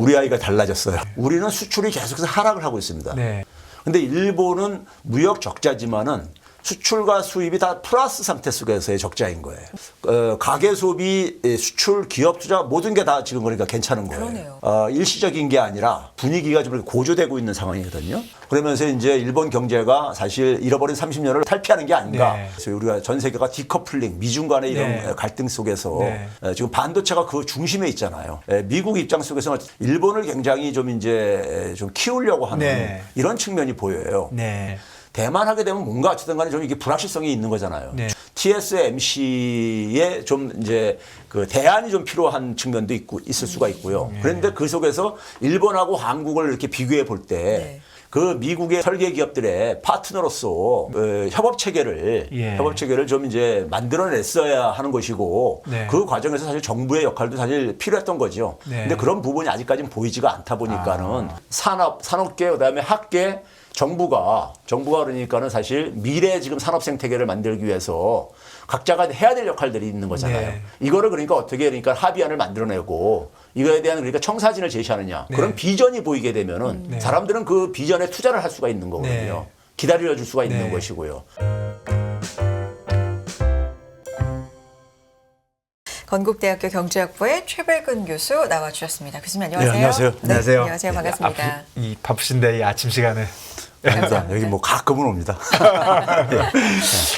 우리 아이가 달라졌어요. 우리는 수출이 계속해서 하락을 하고 있습니다. 네. 근데 일본은 무역 적자지만은 수출과 수입이 다 플러스 상태 속에서의 적자인 거예요. 가계 소비, 수출, 기업 투자 모든 게 다 지금 그러니까 괜찮은 거예요. 그러네요. 일시적인 게 아니라 분위기가 좀 고조되고 있는 상황이거든요. 그러면서 이제 일본 경제가 사실 잃어버린 30년을 탈피하는 게 아닌가. 네. 그래서 우리가 전 세계가 디커플링, 미중 간의 이런 네. 갈등 속에서 네. 지금 반도체가 그 중심에 있잖아요. 미국 입장 속에서는 일본을 굉장히 좀 이제 좀 키우려고 하는 네. 이런 측면이 보여요. 네. 대만 하게 되면 뭔가 어쨌든 간에 좀 이게 불확실성이 있는 거잖아요. 네. TSMC에 좀 이제 그 대안이 좀 필요한 측면도 있을 수가 있고요. 그런데 그 속에서 일본하고 한국을 이렇게 비교해 볼 때 그 미국의 설계 기업들의 파트너로서 협업 체계를 좀 이제 만들어냈어야 하는 것이고 네. 그 과정에서 사실 정부의 역할도 사실 필요했던 거죠. 네. 근데 그런 부분이 아직까지는 보이지가 않다 보니까는 산업계 그다음에 학계 정부가 그러니까는 사실 미래 지금 산업 생태계를 만들기 위해서 각자가 해야 될 역할들이 있는 거잖아요. 네. 이거를 그러니까 어떻게 그러니까 합의안을 만들어내고 이거에 대한 그러니까 청사진을 제시하느냐. 네. 그런 비전이 보이게 되면은 사람들은 그 비전에 투자를 할 수가 있는 거거든요. 네. 기다려 줄 수가 있는 네. 것이고요. 건국대학교 경제학부의 최백은 교수 나와주셨습니다. 교수님 안녕하세요. 네, 안녕하세요. 네, 안녕하세요. 안녕하세요. 반갑습니다. 이 바쁘신데 이 아침 시간에 아닙니다. 여기 뭐 가끔은 옵니다.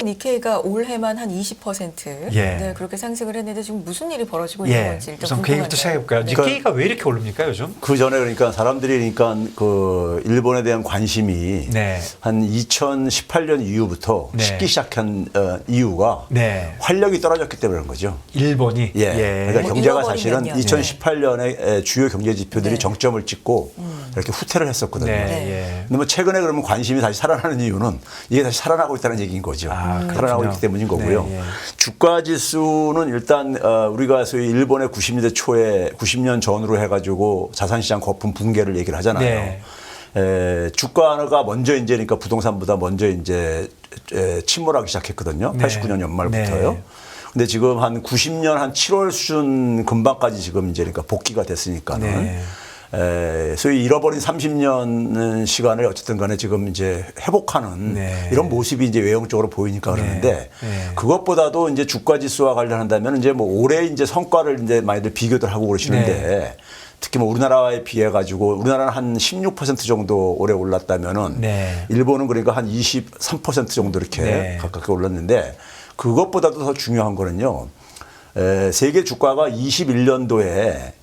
니케이가 올해만 한 20% 예. 네, 그렇게 상승을 했는데 지금 무슨 일이 벌어지고 있는 건지 일단 우선 그 얘기부터 시작해볼까요? 네. 니케이가 왜 이렇게 오릅니까 요즘? 그 전에 그러니까 사람들이 그러니까 그 일본에 대한 관심이 네. 한 2018년 이후부터 네. 식기 시작한 이유가 네. 활력이 떨어졌기 때문에 그런 거죠. 일본이 그러니까 뭐 경제가 잃어버린 사실은 몇 년. 2018년에 주요 경제 지표들이 네. 정점을 찍고 이렇게 후퇴를 했었거든요. 네. 네. 예. 근데 뭐 최근에 그러면 관심이 다시 살아나는 이유는 이게 다시 살아나고 있다는 얘기인 거죠. 살아나고 그렇군요. 있기 때문인 거고요. 네, 예. 주가 지수는 일단 우리가 소위 일본의 90년대 초에 90년 전으로 해가지고 자산시장 거품 붕괴를 얘기를 하잖아요. 네. 주가가 먼저 이제 그러니까 부동산보다 먼저 이제 침몰하기 시작했거든요. 네. 89년 연말부터요. 네. 근데 지금 한 90년 한 7월 수준 근방까지 지금 이제 그러니까 복귀가 됐으니까는 네. 소위 잃어버린 30년 시간을 어쨌든 간에 지금 이제 회복하는 네. 이런 모습이 이제 외형적으로 보이니까 그러는데 그것보다도 이제 주가 지수와 관련한다면 이제 뭐 올해 이제 성과를 이제 많이들 비교들 하고 그러시는데 특히 뭐 우리나라에 비해 가지고 우리나라는 한 16% 정도 올해 올랐다면은 일본은 그러니까 한 23% 정도 이렇게 가깝게 올랐는데 그것보다도 더 중요한 거는요. 세계 주가가 21년도에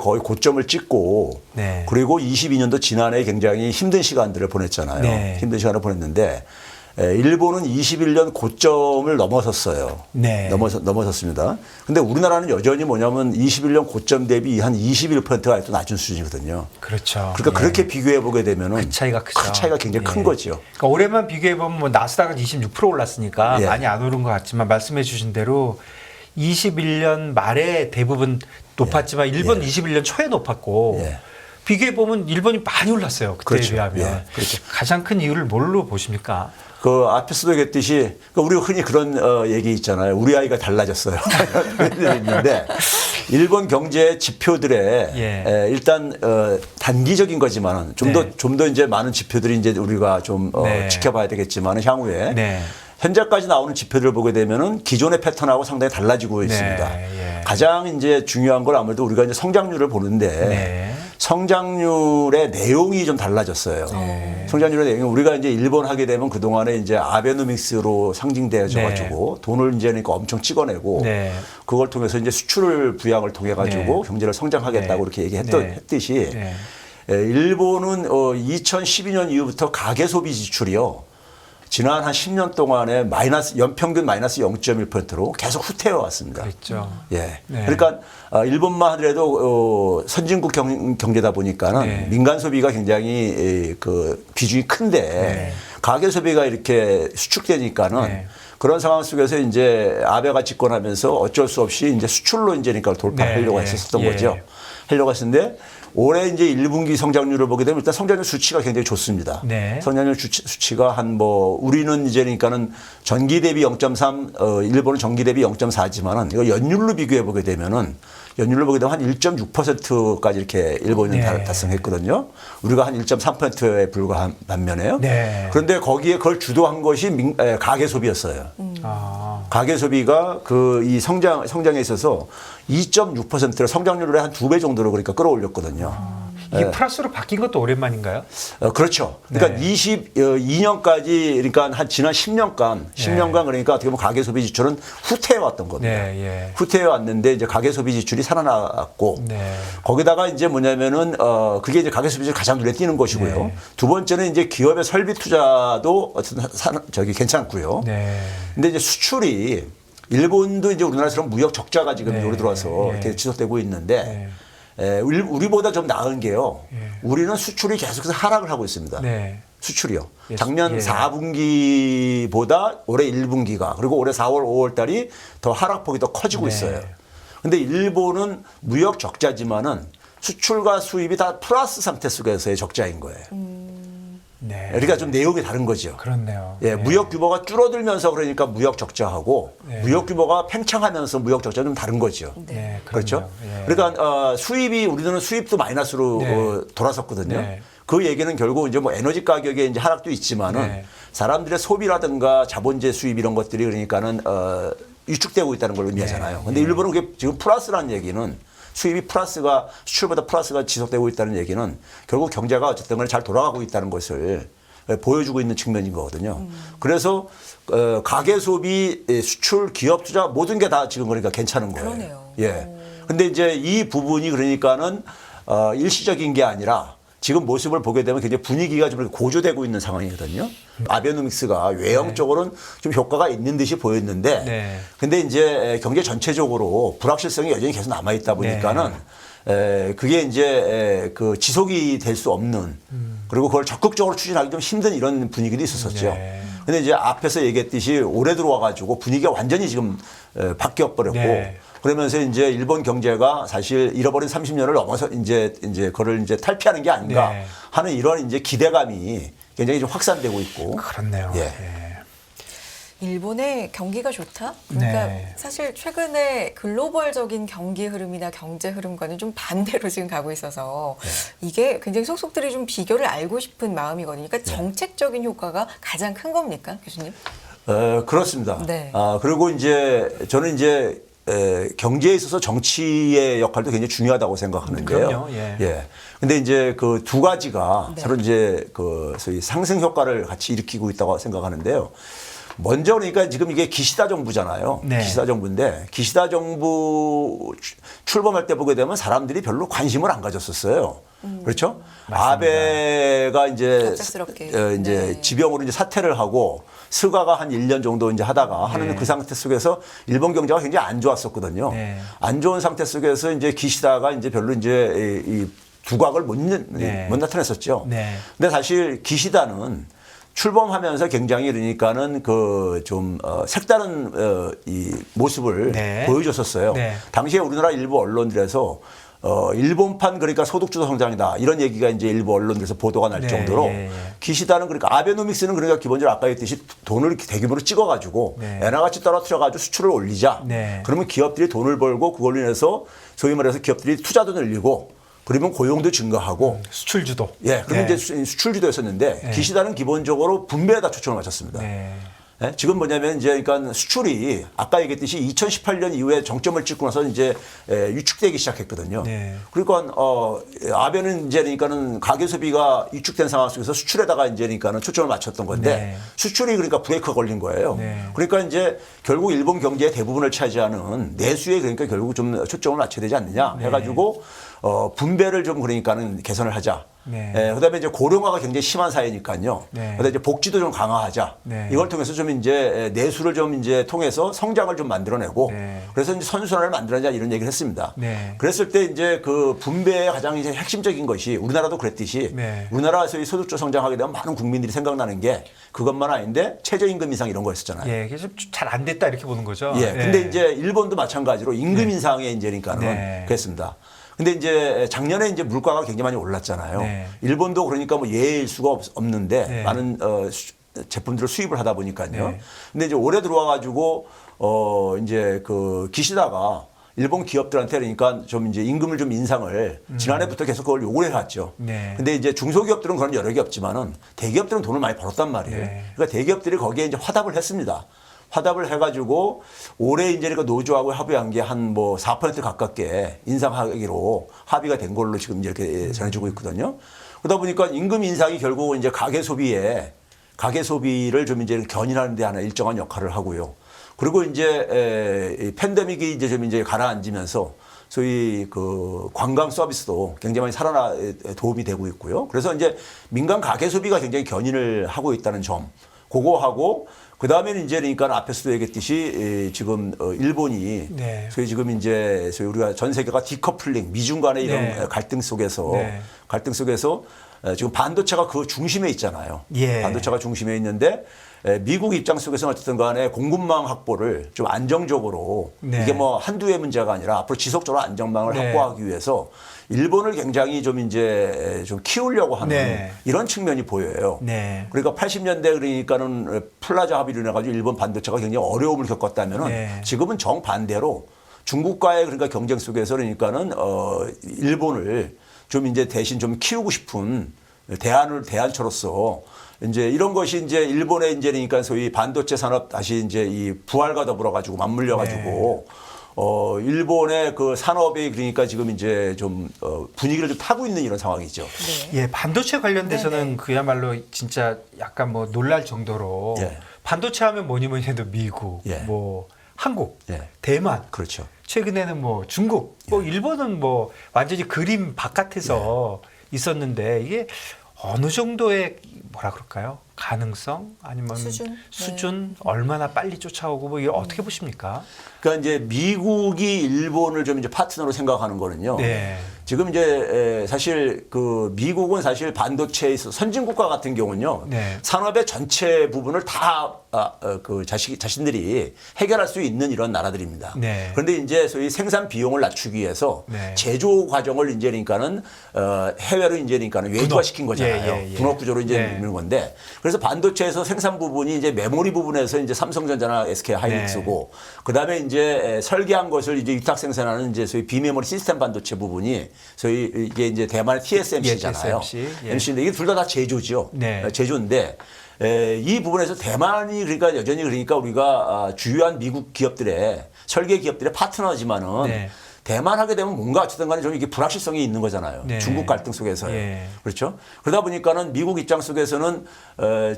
거의 고점을 찍고 그리고 22년도 지난해 굉장히 힘든 시간들을 보냈잖아요. 힘든 시간을 보냈는데 일본은 21년 고점을 넘어섰어요. 넘어섰습니다. 근데 우리나라는 여전히 뭐냐면 21년 고점 대비 한 21%가 또 낮은 수준이거든요. 그렇죠. 그러니까 그렇게 비교해 보게 되면은 그 차이가 크죠. 그 차이가 굉장히 큰 거죠. 그러니까 올해만 비교해 보면 뭐 나스닥은 26% 올랐으니까 많이 안 오른 것 같지만 말씀해 주신 대로 21년 말에 대부분 높았지만 일본 21년 초에 높았고 비교해 보면 일본이 많이 올랐어요. 그때에 비하면. 그렇죠. 가장 큰 이유를 뭘로 보십니까? 그 앞에서도 얘기했듯이 우리가 흔히 그런 얘기 있잖아요. 우리 아이가 달라졌어요. 그런 일이 있는데 일본 경제 지표들의 일단 단기적인 거지만은 좀 더 이제 많은 지표들이 이제 우리가 좀 지켜봐야 되겠지만은 향후에 현재까지 나오는 지표들을 보게 되면은 기존의 패턴하고 상당히 달라지고 있습니다. 가장 이제 중요한 건 아무래도 우리가 이제 성장률을 보는데 성장률의 내용이 좀 달라졌어요. 성장률의 내용이 우리가 이제 일본 하게 되면 그 동안에 이제 아베노믹스로 상징되어져 가지고 돈을 이제 그러니까 엄청 찍어내고 그걸 통해서 이제 수출을 부양을 통해 가지고 경제를 성장하겠다고 이렇게 얘기했듯이 일본은 2012년 이후부터 가계 소비 지출이요. 지난 한 10년 동안에 연평균 마이너스 0.1%로 계속 후퇴해 왔습니다. 그렇죠. 그러니까 일본만 하더라도 선진국 경제다 보니까는 민간 소비가 굉장히 그 비중이 큰데 가계 소비가 이렇게 수축되니까는 그런 상황 속에서 이제 아베가 집권하면서 어쩔 수 없이 이제 수출로 이제 그러니까 돌파하려고 했었던 거죠. 하려고 했는데 올해 이제 1분기 성장률을 보게 되면 일단 성장률 수치가 굉장히 좋습니다. 네. 성장률 수치가 한 뭐 우리는 이제 그러니까는 전기 대비 0.3, 일본은 전기 대비 0.4지만은 이거 연율로 비교해 보게 되면은 연율로 보게 되면 한 1.6%까지 이렇게 일본은 네. 달성했거든요. 우리가 한 1.3%에 불과한 반면에요. 네. 그런데 거기에 그걸 주도한 것이 가계 소비였어요. 아. 가계 소비가 그 이 성장에 있어서 2.6%를 성장률을 한 2배 정도로 그러니까 끌어올렸거든요. 이게 플러스로 바뀐 것도 오랜만인가요? 그렇죠. 그러니까 네. 22년까지 그러니까 한 지난 10년간 그러니까 어떻게 보면 가계 소비 지출은 후퇴해 왔던 겁니다. 네, 예. 후퇴해 왔는데 이제 가계 소비 지출이 살아났고 네. 거기다가 이제 뭐냐면은 그게 이제 가계 소비 지출 가장 눈에 띄는 것이고요. 네. 두 번째는 이제 기업의 설비 투자도 저기 괜찮고요. 네. 근데 이제 수출이 일본도 이제 우리나라처럼 무역 적자가 지금 네. 요리 들어와서 네. 이렇게 지속되고 있는데 우리보다 좀 나은 게요. 우리는 수출이 계속해서 하락을 하고 있습니다. 네. 수출이요. 예, 작년 예. 4분기보다 올해 1분기가 그리고 올해 4월, 5월 달이 더 하락폭이 더 커지고 네. 있어요. 근데 일본은 무역 적자지만은 수출과 수입이 다 플러스 상태 속에서의 적자인 거예요. 네. 그러니까 좀 내용이 다른 거죠. 그렇네요. 예, 네. 무역 규모가 줄어들면서 그러니까 무역 적자하고 네. 무역 규모가 팽창하면서 무역 적자는 좀 다른 거죠. 네, 그렇죠. 그렇네요. 예. 그러니까 수입이 우리는 수입도 마이너스로 네. 돌아섰거든요. 네. 그 얘기는 결국 이제 뭐 에너지 가격의 이제 하락도 있지만은 네. 사람들의 소비라든가 자본재 수입 이런 것들이 그러니까는 위축되고 있다는 걸 의미하잖아요. 근데 일본은 그게 지금 플러스라는 얘기는 수입이 플러스가 수출보다 플러스가 지속되고 있다는 얘기는 결국 경제가 어쨌든 간에 잘 돌아가고 있다는 것을 보여주고 있는 측면인 거거든요. 그래서 가계 소비, 수출, 기업 투자 모든 게 다 지금 그러니까 괜찮은 거예요. 그러네요. 예. 근데 이제 이 부분이 그러니까는 일시적인 게 아니라 지금 모습을 보게 되면 굉장히 분위기가 좀 고조되고 있는 상황이거든요. 아베노믹스가 외형적으로는 좀 효과가 있는 듯이 보였는데 네. 근데 이제 경제 전체적으로 불확실성이 여전히 계속 남아 있다 보니까는 그게 이제 그 지속이 될 수 없는 그리고 그걸 적극적으로 추진하기 좀 힘든 이런 분위기도 있었었죠. 네. 근데 이제 앞에서 얘기했듯이 올해 들어와 가지고 분위기가 완전히 지금 바뀌어 버렸고 네. 그러면서 이제 일본 경제가 사실 잃어버린 30년을 넘어서 이제 그걸 이제 탈피하는 게 아닌가 네. 하는 이런 이제 기대감이 굉장히 좀 확산되고 있고. 그렇네요. 예. 예. 일본의 경기가 좋다? 그러니까 네. 사실 최근에 글로벌적인 경기 흐름이나 경제 흐름과는 좀 반대로 지금 가고 있어서 이게 굉장히 속속들이 좀 비결을 알고 싶은 마음이거든요. 그러니까 정책적인 효과가 가장 큰 겁니까, 교수님? 그렇습니다. 네. 그리고 이제 저는 이제 경제에 있어서 정치의 역할도 굉장히 중요하다고 생각하는데요. 그럼요. 예. 근데 이제 그 두 가지가 네. 서로 이제 그 소위 상승 효과를 같이 일으키고 있다고 생각하는데요. 먼저 그러니까 지금 이게 기시다 정부잖아요. 네. 기시다 정부인데 기시다 정부 출범할 때 보게 되면 사람들이 별로 관심을 안 가졌었어요. 그렇죠? 맞습니다. 아베가 이제 갑작스럽게. 이제 네. 지병으로 이제 사퇴를 하고 스가가 한 1년 정도 이제 하다가 하는 네. 그 상태 속에서 일본 경제가 굉장히 안 좋았었거든요. 네. 안 좋은 상태 속에서 이제 기시다가 이제 별로 이제 이 두각을 못 나타냈었죠. 네. 근데 사실 기시다는 출범하면서 굉장히 그러니까는 그 좀 색다른 이 모습을 네. 보여줬었어요. 네. 당시에 우리나라 일부 언론들에서 일본판 그러니까 소득주도 성장이다 이런 얘기가 이제 일부 언론들에서 보도가 날 네, 정도로 예, 예. 기시다는 그러니까 아베노믹스는 그러니까 기본적으로 아까 했듯이 돈을 대규모로 찍어가지고 네. 엔화같이 떨어뜨려가지고 수출을 올리자. 네. 그러면 기업들이 돈을 벌고 그걸로 인해서 소위 말해서 기업들이 투자도 늘리고 그러면 고용도 증가하고 수출 주도. 예, 그러면 네. 이제 수출 주도였었는데 네. 기시다는 기본적으로 분배에다 초점을 맞췄습니다. 네. 예? 지금 뭐냐면 이제 그러니까 수출이 아까 얘기했듯이 2018년 이후에 정점을 찍고 나서 이제 위축되기 시작했거든요. 네. 그러니까 아베는 이제 그러니까는 가계 소비가 위축된 상황 속에서 수출에다가 이제 그러니까는 초점을 맞췄던 건데 네. 수출이 그러니까 브레이크가 걸린 거예요. 네. 그러니까 이제 결국 일본 경제의 대부분을 차지하는 내수에 그러니까 결국 좀 초점을 맞춰야 되지 않느냐 해가지고 분배를 좀 그러니까는 개선을 하자. 네. 그다음에 이제 고령화가 굉장히 심한 사회니까요. 네. 그다음에 이제 복지도 좀 강화하자. 네. 이걸 통해서 좀 이제 내수를 좀 이제 통해서 성장을 좀 만들어내고 네. 그래서 이제 선순환을 만들어내자 이런 얘기를 했습니다. 네. 그랬을 때 이제 그 분배의 가장 이제 핵심적인 것이 우리나라도 그랬듯이 네. 우리나라에서 이 소득주 성장하게 되면 많은 국민들이 생각나는 게 그것만 아닌데 최저임금 인상 이런 거였었잖아요. 예, 이게 잘 안 됐다 이렇게 보는 거죠. 예. 근데 이제 일본도 마찬가지로 임금 인상에 이제 그러니까는 네. 그랬습니다. 근데 이제 작년에 이제 물가가 굉장히 많이 올랐잖아요. 네. 일본도 그러니까 뭐 예일 수가 없는데 네. 많은 제품들을 수입을 하다 보니까요. 네. 근데 이제 올해 들어와 가지고 이제 그 기시다가 일본 기업들한테 그러니까 좀 이제 임금을 좀 인상을 지난해부터 계속 그걸 요구를 해왔죠. 네. 근데 이제 중소기업들은 그런 여력이 없지만은 대기업들은 돈을 많이 벌었단 말이에요. 네. 그러니까 대기업들이 거기에 이제 화답을 했습니다. 화답을 해가지고 올해 이제 그 노조하고 합의한 게 한 뭐 4% 가깝게 인상하기로 합의가 된 걸로 지금 이렇게 전해지고 있거든요. 그러다 보니까 임금 인상이 결국 이제 가계 소비를 좀 이제 견인하는 데 하나 일정한 역할을 하고요. 그리고 이제 팬데믹이 이제 좀 이제 가라앉으면서 소위 그 관광 서비스도 굉장히 많이 도움이 되고 있고요. 그래서 이제 민간 가계 소비가 굉장히 견인을 하고 있다는 점, 그거 하고 그 다음에는 이제 그러니까 앞에서도 얘기했듯이 지금 일본이 네. 소위 지금 이제 소위 우리가 전 세계가 디커플링 미중 간의 이런 네. 갈등 속에서 네. 지금 반도체가 그 중심에 있잖아요. 예. 반도체가 중심에 있는데 미국 입장 속에서는 어쨌든 간에 공급망 확보를 좀 안정적으로 네. 이게 뭐 한두 해 문제가 아니라 앞으로 지속적으로 안정망을 네. 확보하기 위해서 일본을 굉장히 좀 이제 좀 키우려고 하는 네. 이런 측면이 보여요. 네. 그러니까 80년대 그러니까는 플라자 합의로 인해 가지고 일본 반도체가 굉장히 어려움을 겪었다면은 네. 지금은 정반대로 중국과의 그러니까 경쟁 속에서 그러니까는 일본을 좀 이제 대신 좀 키우고 싶은 대안처로서 이제 이런 것이 이제 일본의 이제 그러니까 소위 반도체 산업 다시 이제 이 부활과 더불어 가지고 맞물려 가지고 일본의 그 산업이 그러니까 지금 이제 좀 분위기를 좀 타고 있는 이런 상황이죠. 네. 예, 반도체 관련돼서는 네네. 그야말로 진짜 약간 뭐 놀랄 정도로 예. 반도체 하면 뭐니 해도 미국, 예. 뭐 한국, 예. 대만, 그렇죠. 최근에는 뭐 중국, 뭐 일본은 뭐 완전히 그림 바깥에서 있었는데 이게 어느 정도의 뭐라 그럴까요? 가능성 아니면 수준 얼마나 빨리 쫓아오고 뭐 이걸 어떻게 보십니까? 그러니까 이제 미국이 일본을 좀 이제 파트너로 생각하는 거는요. 네. 지금 이제 사실 그 미국은 사실 반도체에 있어 선진국가 같은 경우는요. 네. 산업의 전체 부분을 다 그 자신들이 해결할 수 있는 이런 나라들입니다. 네. 그런데 이제 소위 생산 비용을 낮추기 위해서 네. 제조 과정을 이제 그러니까는 해외로 이제 그러니까는 외부화시킨 거잖아요. 예, 예, 예. 분업 구조로 이제 네. 있는 건데 그래서 반도체에서 생산 부분이 이제 메모리 부분에서 이제 삼성전자나 SK 하이닉스고 그다음에 이제 설계한 것을 이제 위탁 생산하는 이제 소위 비메모리 시스템 반도체 부분이 소위 이게 이제 대만의 TSMC잖아요. TSMC. 예. MC인데 이게 둘 다 제조죠. 네. 제조인데 이 부분에서 대만이 그러니까 여전히 그러니까 우리가 주요한 미국 기업들의 설계 기업들의 파트너지만은 네. 대만 하게 되면 뭔가 어쨌든 간에 좀 이게 불확실성이 있는 거잖아요. 네. 중국 갈등 속에서요. 예. 그렇죠. 그러다 보니까는 미국 입장 속에서는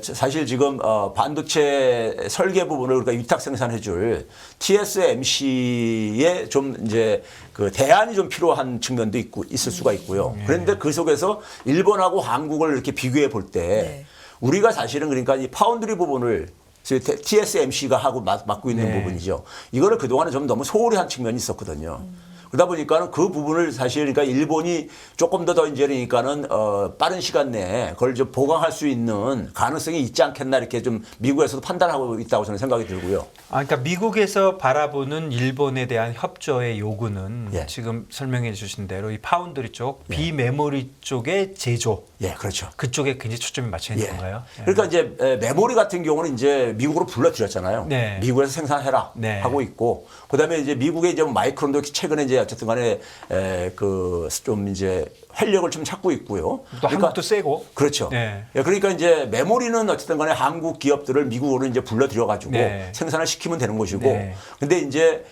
사실 지금 반도체 설계 부분을 우리가 위탁 생산해 줄 TSMC에 좀 이제 그 대안이 좀 필요한 측면도 있을 수가 있고요. 그런데 그 속에서 일본하고 한국을 이렇게 비교해 볼 때 네. 우리가 사실은 그러니까 이 파운드리 부분을 TSMC가 하고 맡고 있는 네. 부분이죠. 이거를 그동안에 좀 너무 소홀히 한 측면이 있었거든요. 그러다 보니까는 그 부분을 사실 그러니까 일본이 조금 더 이제 그러니까는 빠른 시간 내에 그걸 좀 보강할 수 있는 가능성이 있지 않겠나 이렇게 좀 미국에서도 판단하고 있다고 저는 생각이 들고요. 그러니까 미국에서 바라보는 일본에 대한 협조의 요구는 예. 지금 설명해 주신 대로 이 파운드리 쪽, 비메모리 쪽의 제조 예, 그렇죠. 그쪽에 굉장히 초점이 맞춰 있는 예. 건가요? 예. 그러니까 이제 메모리 같은 경우는 이제 미국으로 불러들였잖아요. 네. 미국에서 생산해라 네. 하고 있고, 그다음에 이제 미국의 이제 마이크론도 최근에 이제 어쨌든 간에 그 좀 이제 활력을 좀 찾고 있고요. 또 한국도 세고. 그렇죠. 네. 예, 그러니까 이제 메모리는 어쨌든 간에 한국 기업들을 미국으로 이제 불러들여 가지고 네. 생산을 시키면 되는 것이고, 네. 근데 이제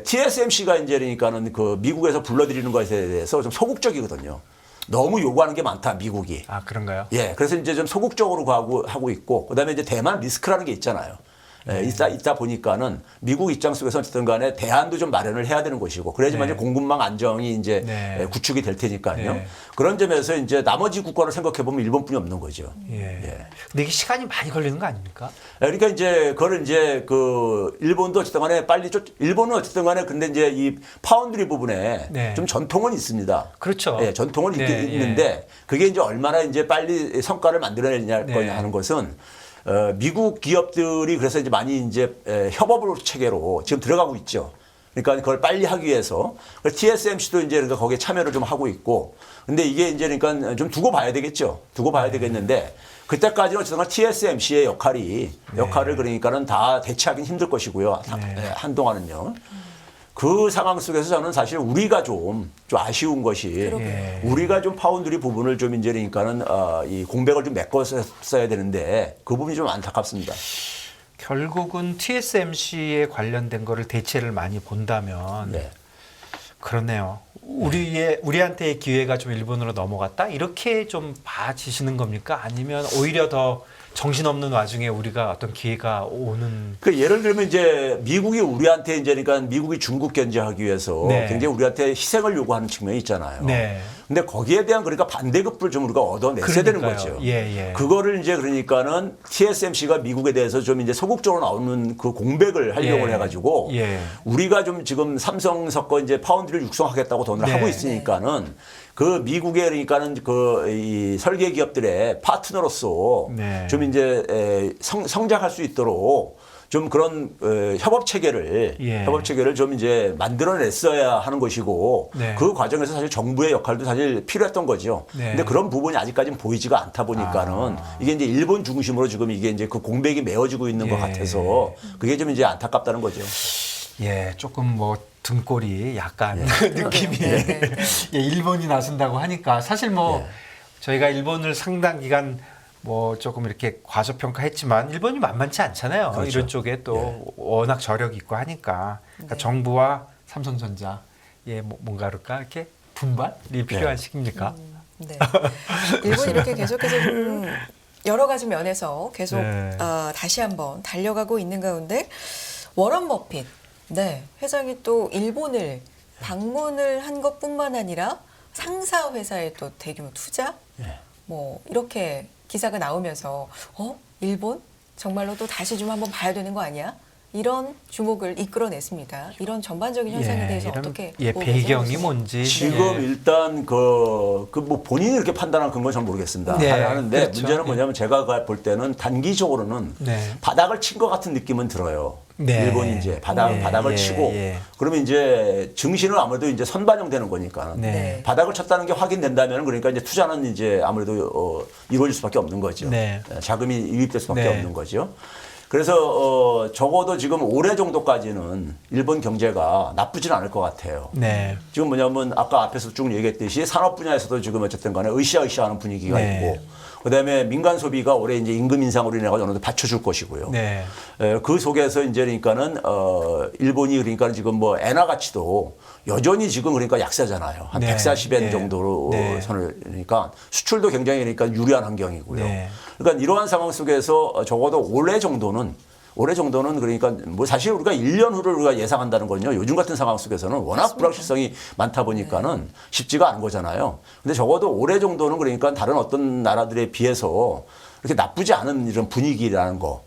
TSMC가 이제 그러니까는 그 미국에서 불러들이는 것에 대해서 좀 소극적이거든요. 너무 요구하는 게 많다, 미국이. 아, 그런가요? 예, 그래서 이제 좀 소극적으로 하고 있고, 그다음에 이제 대만 리스크라는 게 있잖아요. 있다 보니까는 미국 입장 속에서 어쨌든 간에 대안도 좀 마련을 해야 되는 것이고, 그래야지만 네. 이제 공급망 안정이 이제 네. 구축이 될 테니까요. 네. 그런 점에서 이제 나머지 국가를 생각해 보면 일본뿐이 없는 거죠. 예. 근데 이게 시간이 많이 걸리는 거 아닙니까? 그러니까 이제 그걸 이제 그 일본도 어쨌든 간에 일본은 어쨌든 간에 근데 이제 이 파운드리 부분에 네. 좀 전통은 있습니다. 그렇죠. 예, 전통은 네, 있는데 그게 이제 얼마나 이제 빨리 성과를 만들어내냐 네. 하는 것은 미국 기업들이 그래서 이제 많이 이제 협업을 체계로 지금 들어가고 있죠. 그러니까 그걸 빨리 하기 위해서 TSMC도 이제 그러니까 거기에 참여를 좀 하고 있고 근데 이게 이제 그러니까 좀 두고 봐야 되겠죠. 두고 봐야 되겠는데 그때까지는 어쨌든 TSMC의 역할을 그러니까는 다 대체하기는 힘들 것이고요. 한동안은요. 그 상황 속에서 저는 사실 우리가 좀 아쉬운 것이 우리가 좀 파운드리 부분을 좀 이제 그러니까는 이 공백을 좀 메꿨어야 되는데 그 부분이 좀 안타깝습니다. 결국은 TSMC에 관련된 거를 대체를 많이 본다면 그렇네요. 우리한테의 기회가 좀 일본으로 넘어갔다 이렇게 좀 봐지시는 겁니까? 아니면 오히려 더 정신없는 와중에 우리가 어떤 기회가 오는. 그 예를 들면 이제 미국이 우리한테 이제 그러니까 미국이 중국 견제하기 위해서 굉장히 우리한테 희생을 요구하는 측면이 있잖아요. 근데 거기에 대한 그러니까 반대급부를 좀 우리가 얻어냈어야 되는 거죠. 그거를 이제 그러니까는 TSMC가 미국에 대해서 좀 이제 소극적으로 나오는 그 공백을 하려고 해가지고 우리가 좀 지금 삼성 섞어 이제 파운드리를 육성하겠다고 돈을 하고 있으니까는 그 미국의 그러니까는 이 설계 기업들의 파트너로서 좀 이제 성장할 수 있도록 좀 그런 협업 체계를 좀 이제 만들어냈어야 하는 것이고 그 과정에서 사실 정부의 역할도 사실 필요했던 거죠. 근데 그런 부분이 아직까지는 보이지가 않다 보니까는 이게 이제 일본 중심으로 지금 이게 이제 그 공백이 메워지고 있는 것 같아서 그게 좀 이제 안타깝다는 거죠. 조금 뭐 등골이 약간 느낌이 일본이 나선다고 하니까 사실 뭐 저희가 일본을 상당 기간 뭐 조금 이렇게 과소평가했지만 일본이 만만치 않잖아요. 그렇죠. 이런 쪽에 또 워낙 저력이 있고 하니까 그러니까 정부와 삼성전자 뭔가 그럴까 이렇게 분발이 필요한 시기입니까? 일본이 이렇게 계속해서 좀 여러 가지 면에서 계속 다시 한번 달려가고 있는 가운데 워런 버핏 회장이 또 일본을 방문을 한 것뿐만 아니라 상사 회사에 또 대규모 투자 뭐 이렇게 기사가 나오면서 일본 정말로 또 다시 좀 한번 봐야 되는 거 아니야? 이런 주목을 이끌어냈습니다. 이런 전반적인 현상에 대해서 어떻게 배경이 뭔지 지금 일단 뭐 본인이 이렇게 판단한 그건 잘 모르겠습니다. 하는데 그렇죠. 문제는 뭐냐면 제가 볼 때는 단기적으로는 바닥을 친 것 같은 느낌은 들어요. 일본이 이제 바닥을 치고 그러면 이제 증시는 아무래도 이제 선반영되는 거니까 바닥을 쳤다는 게 확인된다면 그러니까 이제 투자는 이제 아무래도 이루어질 수밖에 없는 거죠. 자금이 유입될 수밖에 없는 거죠. 그래서 적어도 지금 올해 정도까지는 일본 경제가 나쁘지는 않을 것 같아요. 지금 뭐냐면 아까 앞에서 쭉 얘기했듯이 산업 분야에서도 지금 어쨌든 간에 으쌰으쌰하는 분위기가 있고 그다음에 민간 소비가 올해 이제 임금 인상으로 인해 가지고 어느 정도 받쳐줄 것이고요. 그 속에서 이제 그러니까는 일본이 그러니까 지금 뭐 엔화 가치도 여전히 지금 그러니까 약세잖아요. 한 140엔 정도로 선을 그러니까 수출도 굉장히 그러니까 유리한 환경이고요. 그러니까 이러한 상황 속에서 적어도 올해 정도는 그러니까 뭐 사실 우리가 1년 후를 우리가 예상한다는 건요. 요즘 같은 상황 속에서는 워낙 불확실성이 많다 보니까는 쉽지가 않은 거잖아요. 근데 적어도 올해 정도는 그러니까 다른 어떤 나라들에 비해서 이렇게 나쁘지 않은 이런 분위기라는 거.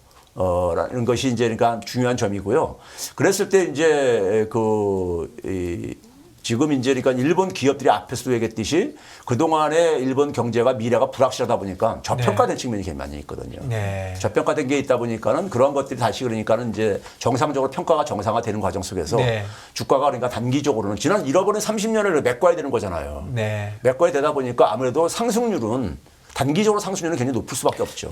라는 것이 이제 그러니까 중요한 점이고요. 그랬을 때 이제 지금 이제 그러니까 일본 기업들이 앞에서도 얘기했듯이 그동안의 일본 경제가 미래가 불확실하다 보니까 저평가된 측면이 굉장히 많이 있거든요. 저평가된 게 있다 보니까는 그런 것들이 다시 그러니까는 이제 정상적으로 평가가 정상화되는 과정 속에서 주가가 그러니까 단기적으로는 지난 잃어버린 30년을 메꿔야 되는 거잖아요. 메꿔야 되다 보니까 아무래도 상승률은 단기적으로 상승률은 굉장히 높을 수밖에 없죠.